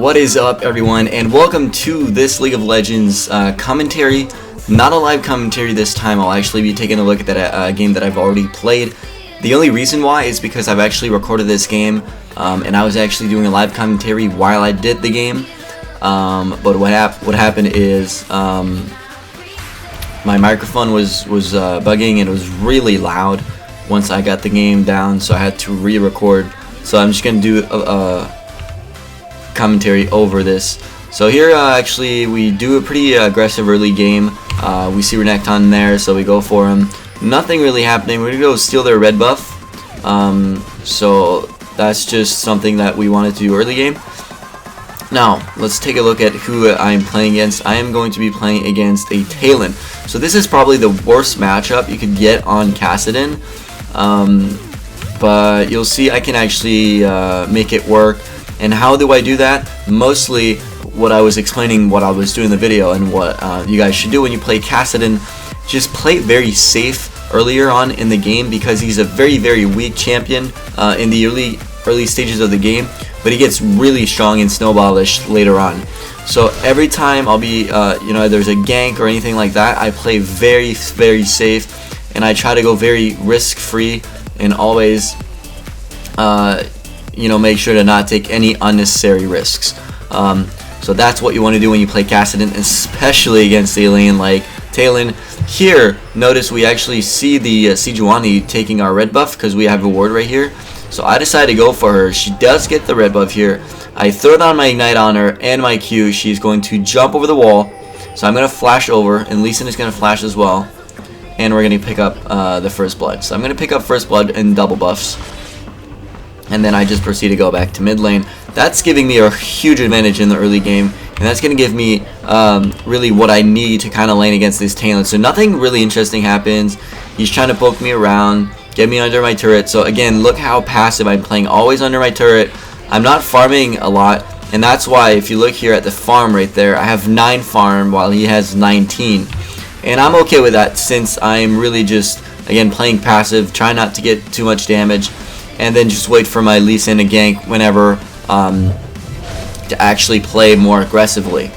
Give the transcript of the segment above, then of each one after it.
What is up, everyone, and welcome to this League of Legends commentary. Not a live commentary this time. I'll actually be taking a look at that game that I've already played. The only reason why is because I've actually recorded this game, and I was actually doing a live commentary while I did the game. But what happened is my microphone was bugging, and it was really loud once I got the game down, so I had to re-record. So I'm just gonna do a commentary over this. So here actually we do a pretty aggressive early game. We see Renekton there, so we go for him. Nothing really happening. We're gonna go steal their red buff. So that's just something that we wanted to do early game. Now let's take a look at who I'm playing against. I am going to be playing against a Talon. So this is probably the worst matchup you could get on Kassadin. But you'll see I can actually make it work. And how do I do that? Mostly what I was explaining, what I was doing in the video, and what you guys should do when you play Kassadin. Just play very safe earlier on in the game, because he's a very weak champion in the early stages of the game, but he gets really strong and snowballish later on. So every time I'll be there's a gank or anything like that, I play very safe, and I try to go very risk free, and always make sure to not take any unnecessary risks. So that's what you want to do when you play Kassadin, especially against a lane like Talon. Here, notice we actually see the Sejuani taking our red buff because we have a ward right here. So I decided to go for her. She does get the red buff here. I throw down my ignite on her and my Q. She's going to jump over the wall. So I'm going to flash over, and Lee Sin is going to flash as well. And we're going to pick up the first blood. So I'm going to pick up first blood and double buffs. And then I just proceed to go back to mid lane. That's giving me a huge advantage in the early game, and that's going to give me really what I need to kind of lane against this Talon. So nothing really interesting happens. He's trying to poke me around, get me under my turret. So again, look how passive I'm playing, always under my turret. I'm not farming a lot, and that's why if you look here at the farm right there, I have 9 farm while he has 19. And I'm okay with that, since I'm really just, again, playing passive, trying not to get too much damage, and then just wait for my Lee Sin to gank whenever to actually play more aggressively.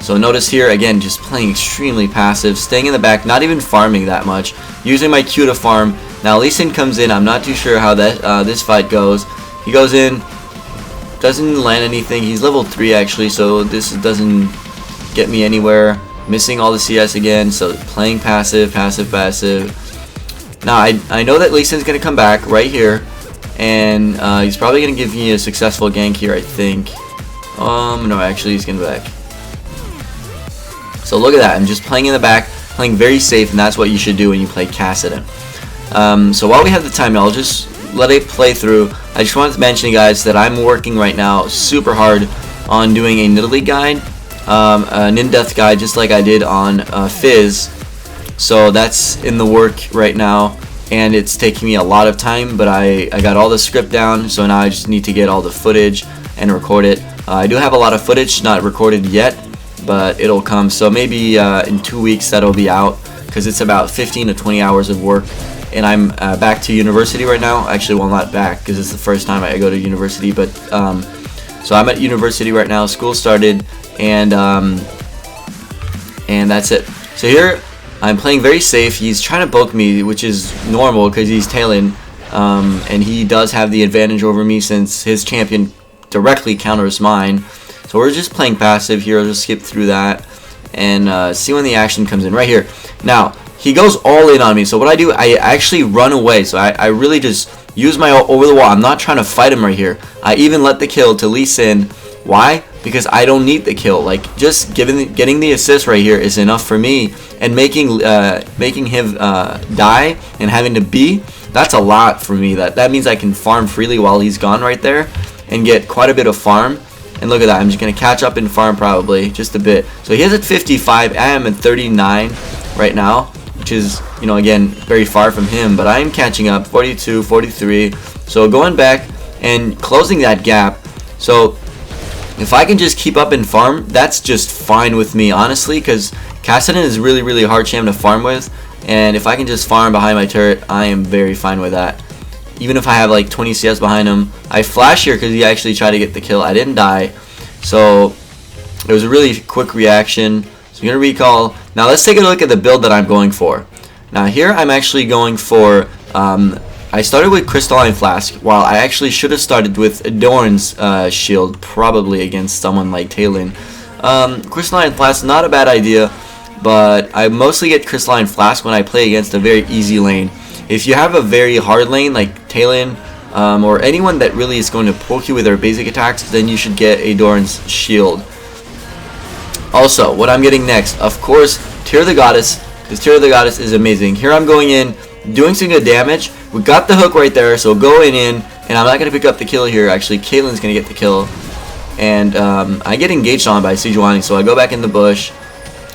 So notice here, again, just playing extremely passive, staying in the back, not even farming that much, using my Q to farm. Now Lee Sin comes in. I'm not too sure how that this fight goes. He goes in, doesn't land anything. He's level 3 actually, so this doesn't get me anywhere. Missing all the CS again, so playing passive. Now I know that Lee Sin's gonna come back right here, and he's probably gonna give me a successful gank here, I think. No, actually he's gonna back. So look at that. I'm just playing in the back, playing very safe, and that's what you should do when you play Kassadin. So while we have the time, I'll just let it play through. I just wanted to mention, you guys, that I'm working right now super hard on doing a Nidalee guide, an in-depth guide, just like I did on Fizz. So that's in the work right now, and it's taking me a lot of time, but I got all the script down, so now I just need to get all the footage and record it. I do have a lot of footage not recorded yet, but it'll come. So maybe in 2 weeks that'll be out, because it's about 15 to 20 hours of work. And I'm back to university right now. Actually, well, not back, because it's the first time I go to university, but so I'm at university right now. School started, and that's it. So here I'm playing very safe. He's trying to poke me, which is normal because he's Talon, and he does have the advantage over me since his champion directly counters mine. So we're just playing passive here. I'll just skip through that and see when the action comes in right here. Now he goes all in on me. So what I do, I actually run away. So I really just use my over the wall. I'm not trying to fight him right here. I even let the kill to Lee Sin. Why? Because I don't need the kill. Like, just getting the assist right here is enough for me, and making him die and having to be, that's a lot for me. That means I can farm freely while he's gone right there and get quite a bit of farm. And look at that, I'm just gonna catch up in farm probably just a bit. So he has at 55, I am at 39 right now, which is, again, very far from him, but I am catching up. 42, 43. So going back and closing that gap. So if I can just keep up and farm, that's just fine with me, honestly, because Kassadin is really hard champ to farm with, and if I can just farm behind my turret, I am very fine with that. Even if I have like 20 CS behind him, I flash here because he actually tried to get the kill. I didn't die, So it was a really quick reaction. So I'm going to recall. Now let's take a look at the build that I'm going for. Now here I'm actually going for, I started with Crystalline Flask, while I actually should have started with Adorn's shield, probably against someone like Talon. Crystalline Flask, not a bad idea, but I mostly get Crystalline Flask when I play against a very easy lane. If you have a very hard lane like Talon, or anyone that really is going to poke you with their basic attacks, then you should get Adorn's shield. Also, what I'm getting next, of course, Tear the Goddess, because Tear the Goddess is amazing. Here I'm going in, doing some good damage. We got the hook right there, so going in, and I'm not going to pick up the kill here. Actually, Caitlyn's going to get the kill. And I get engaged on by Sejuani, so I go back in the bush.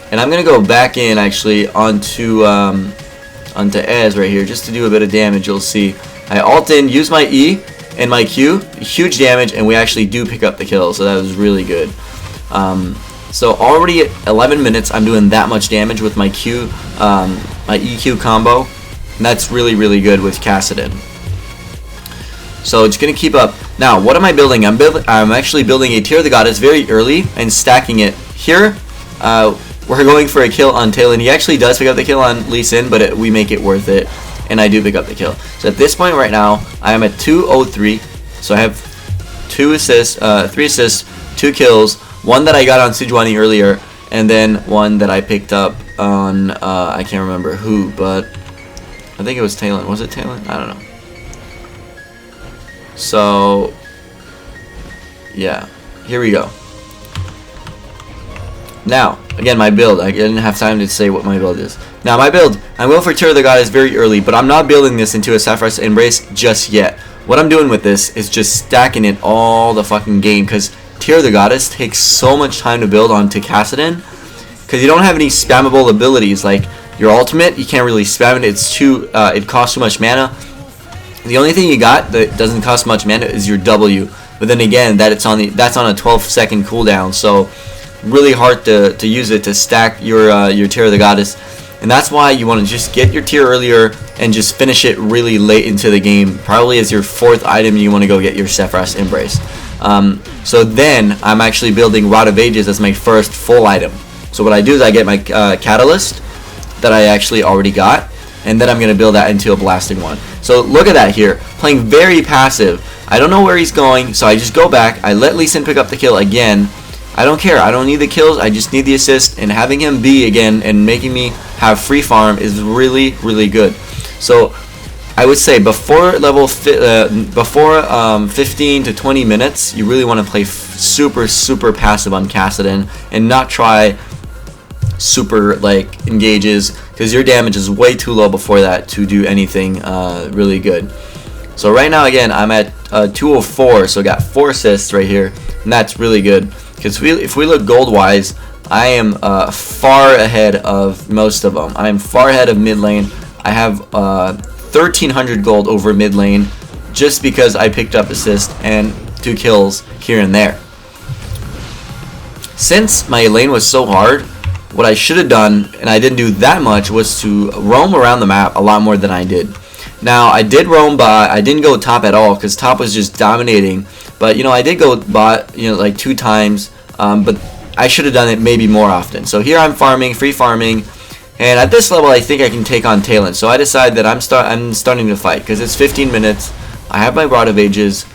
And I'm going to go back in, actually, onto Ez right here, just to do a bit of damage. You'll see. I ult in, use my E and my Q, huge damage, and we actually do pick up the kill, so that was really good. So already at 11 minutes, I'm doing that much damage with my Q, my EQ combo, and that's really, really good with Kassadin. So it's gonna keep up. Now, what am I building? I'm actually building a Tear the Goddess very early and stacking it here. We're going for a kill on Talon. He actually does pick up the kill on Lee Sin, but we make it worth it, and I do pick up the kill. So at this point right now, I am at 203. So I have 3 assists, 2 kills. One that I got on Sejuani earlier, and then one that I picked up on, I can't remember who, but I think it was Talon. Was it Talon? I don't know. So, yeah, here we go. Now, again, my build. I didn't have time to say what my build is. Now, my build, I'm going for Tear the Goddess very early, but I'm not building this into a Sapphire's Embrace just yet. What I'm doing with this is just stacking it all the fucking game, because Tear the Goddess takes so much time to build onto Kassadin, because you don't have any spammable abilities. Like your ultimate, you can't really spam it. It's too, it costs too much mana. The only thing you got that doesn't cost much mana is your W. But then again, that's on a 12-second cooldown, so really hard to use it to stack your Tear the Goddess. And that's why you want to just get your tier earlier and just finish it really late into the game. Probably as your 4th item, you want to go get your Sapphire's Embrace. So then I'm actually building Rod of Ages as my first full item. So what I do is I get my Catalyst that I actually already got, and then I'm going to build that into a blasting one. So look at that here, playing very passive. I don't know where he's going, so I just go back. I let Lee Sin pick up the kill again. I don't care. I don't need the kills. I just need the assist, and having him be again and making me have free farm is really, really good. So I would say before 15 to 20 minutes, you really want to play super passive on Kassadin and not try super like engages, because your damage is way too low before that to do anything really good. So right now again I'm at 204, so I got 4 assists right here, and that's really good, because if we look gold wise, I am far ahead of most of them. I am far ahead of mid lane. I have 1300 gold over mid lane just because I picked up assist and 2 kills here and there. Since my lane was so hard, what I should have done, and I didn't do that much, was to roam around the map a lot more than I did. Now I did roam bot. I didn't go top at all because top was just dominating. But you know, I did go bot, you know, like 2 times. But I should have done it maybe more often. So here I'm farming, free farming, and at this level I think I can take on Talon. So I decide that I'm starting to fight because it's 15 minutes. I have my Rod of Ages,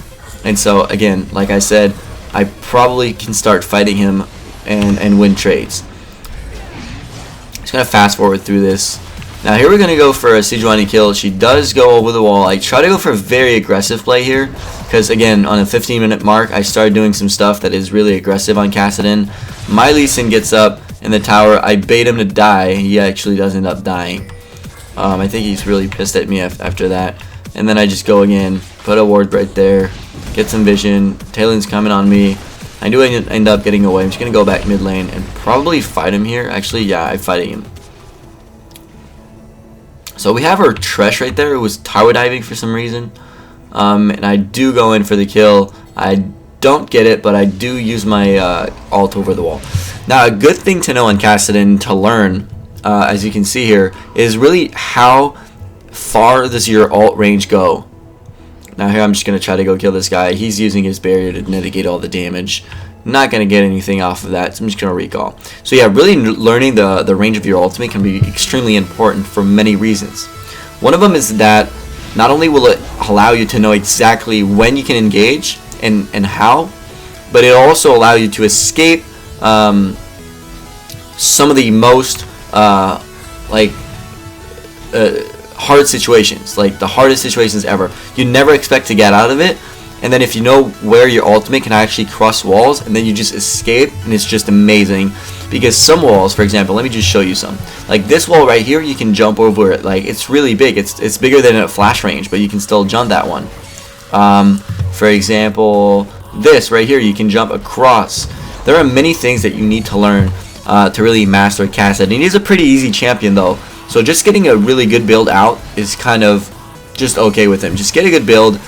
and so again, like I said, I probably can start fighting him and win trades. Just gonna fast forward through this. Now here we're gonna go for a Sejuani kill. She does go over the wall. I try to go for a very aggressive play here, because again, on a 15-minute mark, I started doing some stuff that is really aggressive on Kassadin. My Lee Sin gets up in the tower. I bait him to die. He actually does end up dying. I think he's really pissed at me after that. And then I just go again, put a ward right there, get some vision. Talon's coming on me. I do end up getting away. I'm just gonna go back mid lane and probably fight him here. Actually, yeah, I'm fighting him. So we have our Tresh right there, who was tower diving for some reason. And I do go in for the kill. I don't get it, but I do use my ult over the wall. Now, a good thing to know on Kassadin to learn, as you can see here, is really how far does your ult range go. Now here I'm just going to try to go kill this guy. He's using his barrier to mitigate all the damage. Not going to get anything off of that, so I'm just going to recall. So yeah, really learning the range of your ultimate can be extremely important for many reasons. One of them is that not only will it allow you to know exactly when you can engage and how, but it'll also allow you to escape some of the most hard situations, like the hardest situations ever. You never expect to get out of it, and then if you know where your ultimate can actually cross walls, and then you just escape, and it's just amazing. Because some walls, for example, let me just show you some. Like this wall right here, you can jump over it. Like it's really big. It's bigger than a flash range, but you can still jump that one. For example, this right here, you can jump across. There are many things that you need to learn to really master Kassadin. He's a pretty easy champion though, so just getting a really good build out is kind of just okay with him. Just get a good build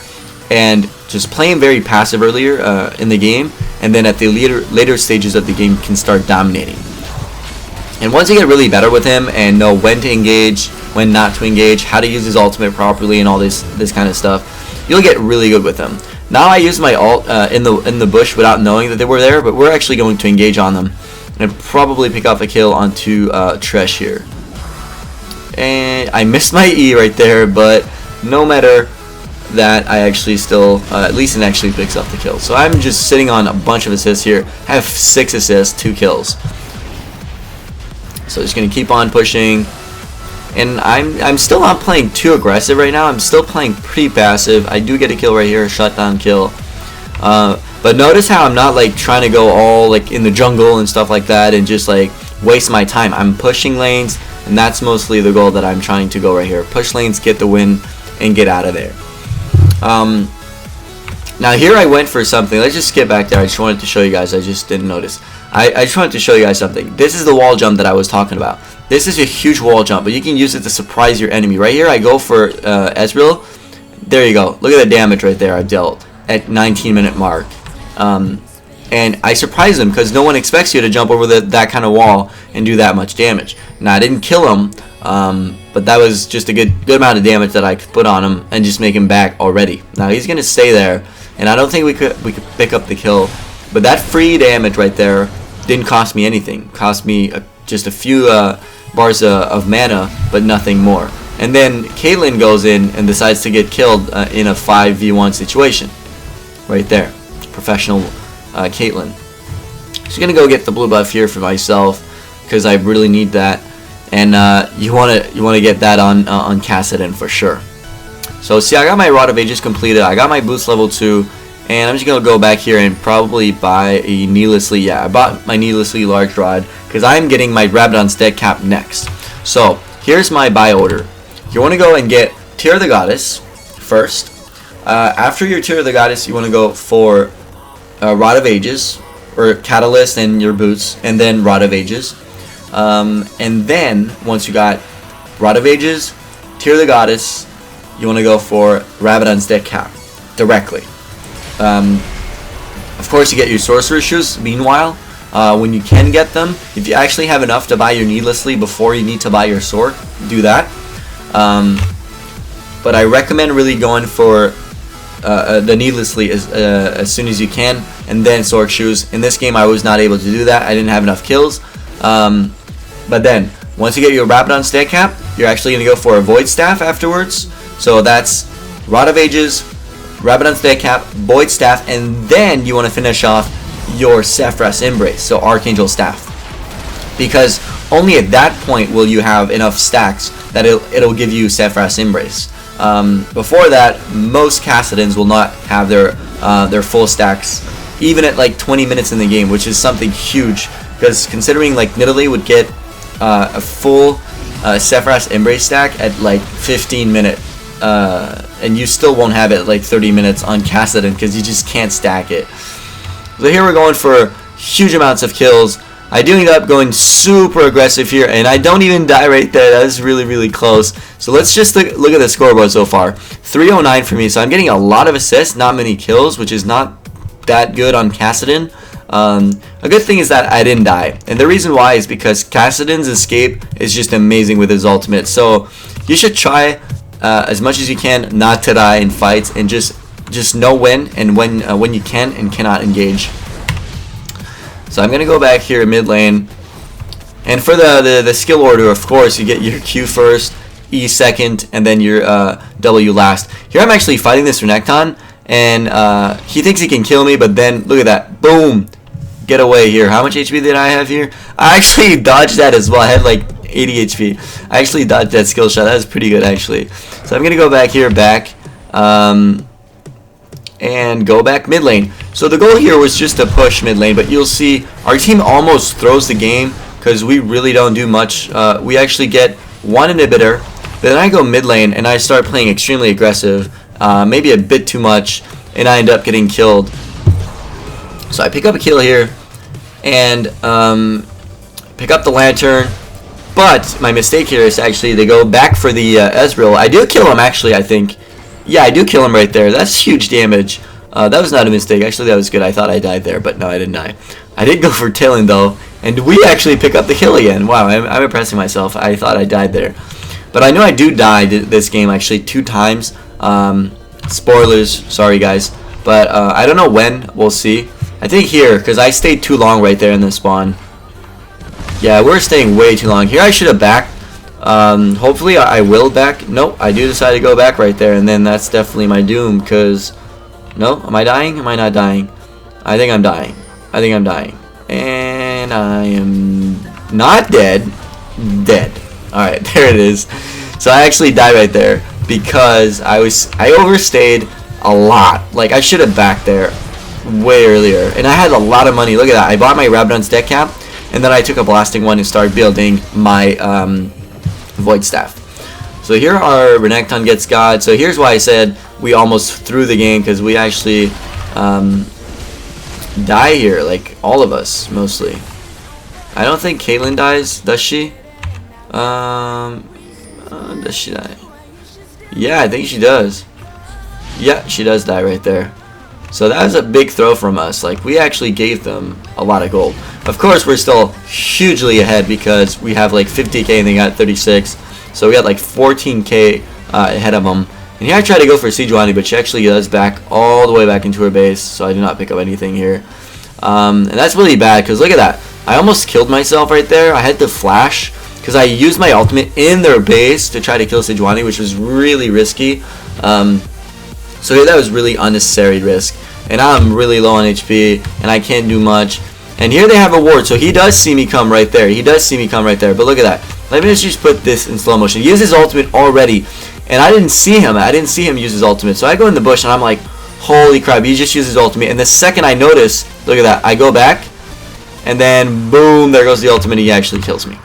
and just play him very passive earlier in the game, and then at the later stages of the game can start dominating. And once you get really better with him and know when to engage, when not to engage, how to use his ultimate properly, and all this kind of stuff, you'll get really good with him. Now I use my ult in the bush without knowing that they were there, but we're actually going to engage on them and probably pick off a kill onto Tresh here. And I missed my E right there, but no matter that, I actually still at least it actually picks up the kill. So I'm just sitting on a bunch of assists here. I have 6 assists, 2 kills. So just gonna keep on pushing, and I'm still not playing too aggressive right now. I'm still playing pretty passive. I do get a kill right here, a shutdown kill. But notice how I'm not like trying to go all like in the jungle and stuff like that and just like waste my time. I'm pushing lanes, and that's mostly the goal that I'm trying to go right here. Push lanes, get the win, and get out of there. Now here I went for something. Let's just skip back there. I just wanted to show you guys. I just didn't notice. I just wanted to show you guys something. This is the wall jump that I was talking about. This is a huge wall jump, but you can use it to surprise your enemy. Right here I go for Ezreal. There you go. Look at the damage right there I dealt at 19-minute mark. And I surprised him because no one expects you to jump over that kind of wall and do that much damage. Now I didn't kill him, but that was just a good amount of damage that I could put on him and just make him back already. Now he's gonna stay there, and I don't think we could pick up the kill. But that free damage right there didn't cost me anything. Cost me just a few bars of mana, but nothing more. And then Caitlyn goes in and decides to get killed in a 5v1 situation. Right there, professional Caitlyn. Just gonna go get the blue buff here for myself because I really need that. And you wanna get that on Kassadin for sure. So see, I got my Rod of Ages completed. I got my boost level 2, and I'm just gonna go back here and probably buy a needlessly. Yeah, I bought my needlessly large rod because I'm getting my Rabadon's dead cap next. So here's my buy order. You want to go and get Tear of the Goddess first. After your Tear of the Goddess, you want to go for Rod of Ages or Catalyst and your boots, and then Rod of Ages. And then once you got Rod of Ages, Tear of the Goddess, you want to go for Rabadon's dead cap directly. Of course, you get your Sorcerer Shoes. Meanwhile, when you can get them, if you actually have enough to buy your Needlessly before you need to buy your sword, do that. But I recommend really going for the Needlessly as soon as you can, and then Sword Shoes. In this game, I was not able to do that. I didn't have enough kills. But then, once you get your Rabadon stat cap, you're actually going to go for a Void Staff afterwards. So that's Rod of Ages, Rabadon stat cap, Void Staff, and then you want to finish off your Sephiroth's Embrace, so Archangel Staff. Because only at that point will you have enough stacks that it'll give you Sephiroth's Embrace. Before that, most Kassadins will not have their full stacks, even at like 20 minutes in the game, which is something huge. Because considering like Nidalee would get a full Sephiroth's Embrace stack at like 15 minutes, and you still won't have it at like 30 minutes on Kassadin because you just can't stack it. So here we're going for huge amounts of kills. I do end up going super aggressive here, and I don't even die right there. That was really close. So let's just look at the scoreboard so far. 309 for me, so I'm getting a lot of assists, not many kills, which is not that good on Kassadin. A good thing is that I didn't die, and the reason why is because Kassadin's escape is just amazing with his ultimate. So you should try as much as you can not to die in fights, and just know when you can and cannot engage. So I'm gonna go back here in mid lane. And for the skill order, of course, you get your Q first, E second, and then your W last. Here I'm actually fighting this Renekton, and he thinks he can kill me, but then look at that, boom, get away here. How much HP did I have here? I actually dodged that as well. I had like 80 HP. I actually dodged that skill shot. That was pretty good actually. So I'm gonna go back here, and go back mid lane. So the goal here was just to push mid lane, but you'll see our team almost throws the game because we really don't do much. We actually get one inhibitor, but then I go mid lane and I start playing extremely aggressive, maybe a bit too much, and I end up getting killed. So I pick up a kill here and pick up the lantern, but my mistake here is actually they go back for the Ezreal. I do kill him actually, I think. Yeah, I do kill him right there. That's huge damage. That was not a mistake. Actually, that was good. I thought I died there, but no, I didn't die. I did go for Talon though, and we actually pick up the kill again. Wow, I'm impressing myself. I thought I died there, but I know I do die this game actually 2 times. Spoilers, sorry guys, but I don't know when. We'll see. I think here, because I stayed too long right there in the spawn. Yeah, we're staying way too long here. I should have backed. Hopefully I will back. Nope, I do decide to go back right there, and then that's definitely my doom. Because no, am I dying? Am I not dying? I think I'm dying. I think I'm dying, and I am not dead. Dead. All right, there it is. So I actually died right there because I overstayed a lot. Like I should have backed there way earlier, and I had a lot of money. Look at that. I bought my Rabadon's deck cap, and then I took a blasting one and started building my Void Staff. So here our Renekton gets God. So here's why I said we almost threw the game, because we actually die here, like all of us mostly. I don't think Caitlyn dies, does she? Does she die? Yeah, I think she does. Yeah, she does die right there. So that was a big throw from us. Like, we actually gave them a lot of gold. Of course, we're still hugely ahead because we have like 50k and they got 36. So we got like 14k ahead of them. And here I try to go for Sejuani, but she actually does back all the way back into her base. So I do not pick up anything here. And that's really bad because look at that. I almost killed myself right there. I had to flash because I used my ultimate in their base to try to kill Sejuani, which was really risky. So yeah, that was really unnecessary risk. And I'm really low on HP, and I can't do much. And here they have a ward, so he does see me come right there. He does see me come right there, but look at that. Let me just put this in slow motion. He uses his ultimate already, and I didn't see him. I didn't see him use his ultimate. So I go in the bush, and I'm like, holy crap, he just used his ultimate. And the second I notice, look at that, I go back, and then boom, there goes the ultimate. He actually kills me.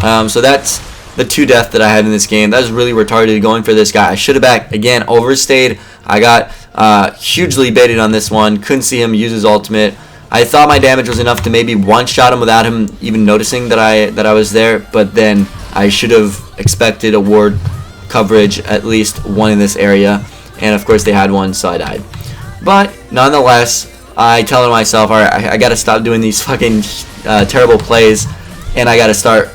So that's the 2 death that I had in this game. That was really retarded going for this guy. I should have backed. Again, overstayed. I got hugely baited on this one. Couldn't see him use his ultimate. I thought my damage was enough to maybe one-shot him without him even noticing that I was there, but then I should have expected a ward coverage, at least one in this area, and of course they had one, so I died. But nonetheless, I tell myself, alright, I gotta stop doing these fucking terrible plays, and I gotta start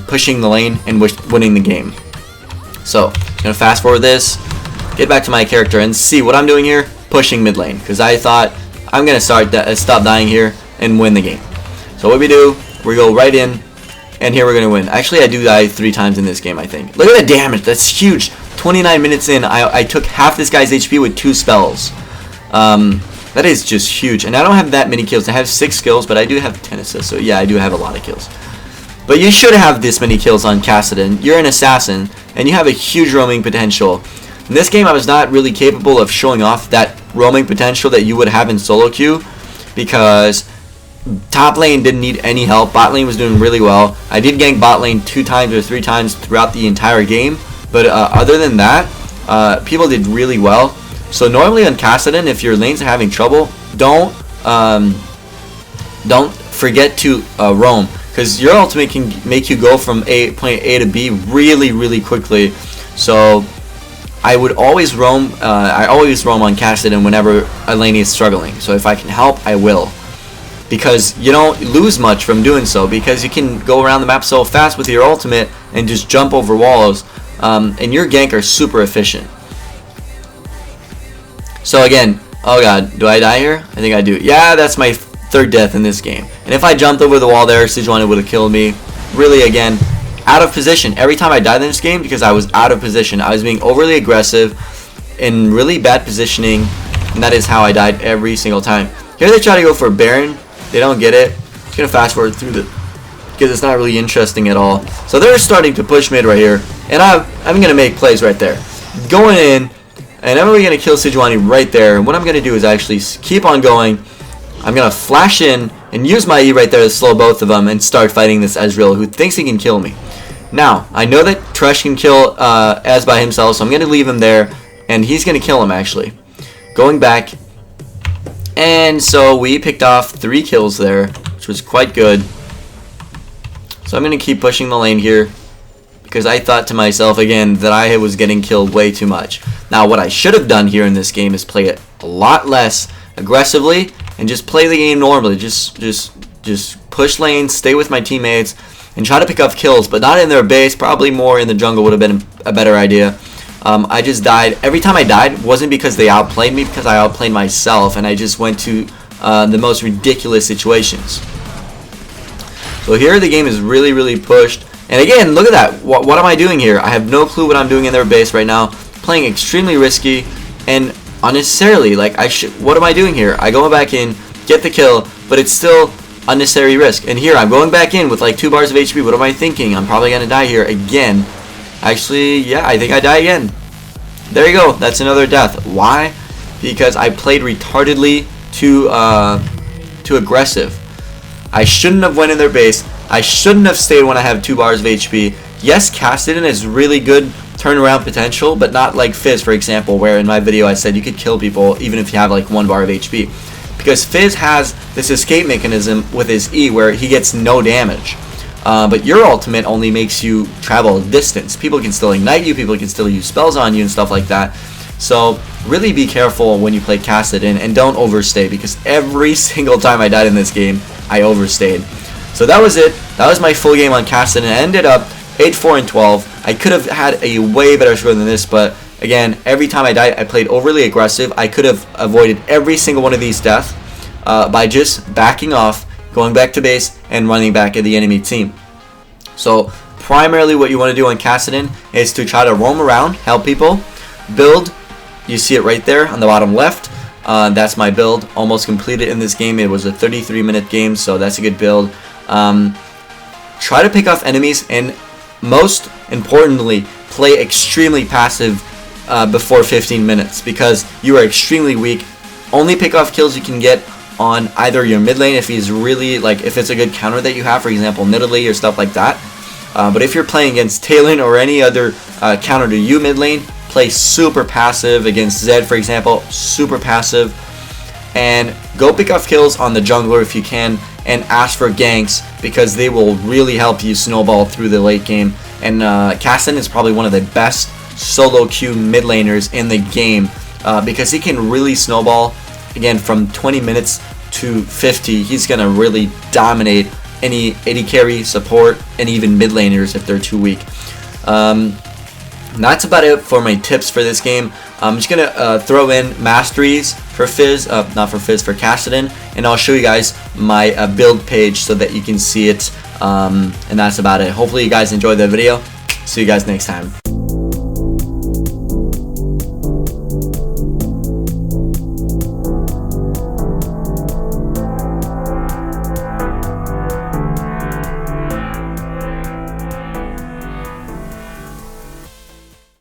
pushing the lane and winning the game. So, I'm gonna fast forward this, get back to my character, and see what I'm doing here, pushing mid lane, because I thought I'm gonna stop dying here and win the game. So what we do, we go right in, and here we're gonna win. Actually, I do die 3 times in this game, I think. Look at the damage, that's huge. 29 minutes in, I took half this guy's HP with 2 spells. That is just huge, and I don't have that many kills. I have 6 kills, but I do have 10 assists, so yeah, I do have a lot of kills. But you should have this many kills on Kassadin. You're an assassin, and you have a huge roaming potential. In this game, I was not really capable of showing off that roaming potential that you would have in solo queue, because top lane didn't need any help. Bot lane was doing really well. I did gank bot lane 2 times or 3 times throughout the entire game, but other than that, people did really well. So normally on Kassadin, if your lanes are having trouble, don't forget to roam, because your ultimate can make you go from point A to B really, really quickly. So I would always roam. I always roam on Kassadin whenever a lane is struggling. So if I can help, I will, because you don't lose much from doing so, because you can go around the map so fast with your ultimate and just jump over walls, and your gank are super efficient. So again, oh god, do I die here? I think I do. Yeah, that's my third death in this game. And if I jumped over the wall there, Sejuani would have killed me. Really, again, out of position. Every time I died in this game, because I was out of position. I was being overly aggressive in really bad positioning, and that is how I died every single time. Here they try to go for Baron. They don't get it. Just gonna fast forward through the, because it's not really interesting at all. So they're starting to push mid right here, and I'm gonna make plays right there, going in, and I'm really gonna kill Sejuani right there. And what I'm gonna do is actually keep on going. I'm gonna flash in and use my E right there to slow both of them and start fighting this Ezreal, who thinks he can kill me. Now I know that Thresh can kill Ez by himself, so I'm gonna leave him there, and he's gonna kill him actually. Going back, and so we picked off 3 kills there, which was quite good. So I'm going to keep pushing the lane here, because I thought to myself again that I was getting killed way too much. Now what I should have done here in this game is play it a lot less aggressively and just play the game normally. Just push lanes, stay with my teammates, and try to pick up kills, but not in their base. Probably more in the jungle would have been a better idea. I just died. Every time I died wasn't because they outplayed me, because I outplayed myself, and I just went to the most ridiculous situations. So here the game is really pushed. And again, look at that. What am I doing here? I have no clue what I'm doing in their base right now. Playing extremely risky and unnecessarily. Like, what am I doing here? I go back in, get the kill, but it's still unnecessary risk. And here I'm going back in with like 2 bars of HP. What am I thinking? I'm probably gonna die here again. Actually, yeah, I think I die again. There you go. That's another death. Why? Because I played retardedly too aggressive. I shouldn't have went in their base. I shouldn't have stayed when I have 2 bars of HP. Yes, Kassadin is really good turnaround potential, but not like Fizz, for example, where in my video I said you could kill people even if you have like 1 bar of HP. Because Fizz has this escape mechanism with his E where he gets no damage. But your ultimate only makes you travel distance. People can still ignite you, people can still use spells on you and stuff like that. So really be careful when you play Kassadin and don't overstay, because every single time I died in this game, I overstayed. So that was it. That was my full game on Kassadin. I ended up 8-4-12. I could have had a way better score than this, but again, every time I died, I played overly aggressive. I could have avoided every single one of these deaths by just backing off, going back to base, and running back at the enemy team. So primarily what you want to do on Kassadin is to try to roam around, help people, build. You see it right there on the bottom left. That's my build, almost completed in this game. It was a 33-minute game, so that's a good build. Try to pick off enemies, and most importantly, play extremely passive before 15 minutes, because you are extremely weak. Only pick off kills you can get on either your mid lane if he's really, like, if it's a good counter that you have, for example Nidalee or stuff like that. But if you're playing against Talon or any other counter to you mid lane, play super passive. Against Zed, for example, super passive, and go pick off kills on the jungler if you can, and ask for ganks, because they will really help you snowball through the late game. And Kassadin is probably one of the best solo queue mid laners in the game, because he can really snowball. Again, from 20 minutes to 50, he's gonna really dominate any AD carry, support, and even mid laners if they're too weak. That's about it for my tips for this game. I'm just gonna throw in masteries for Fizz, not for Fizz, for Kassadin, and I'll show you guys my build page so that you can see it. And that's about it. Hopefully you guys enjoyed the video. See you guys next time.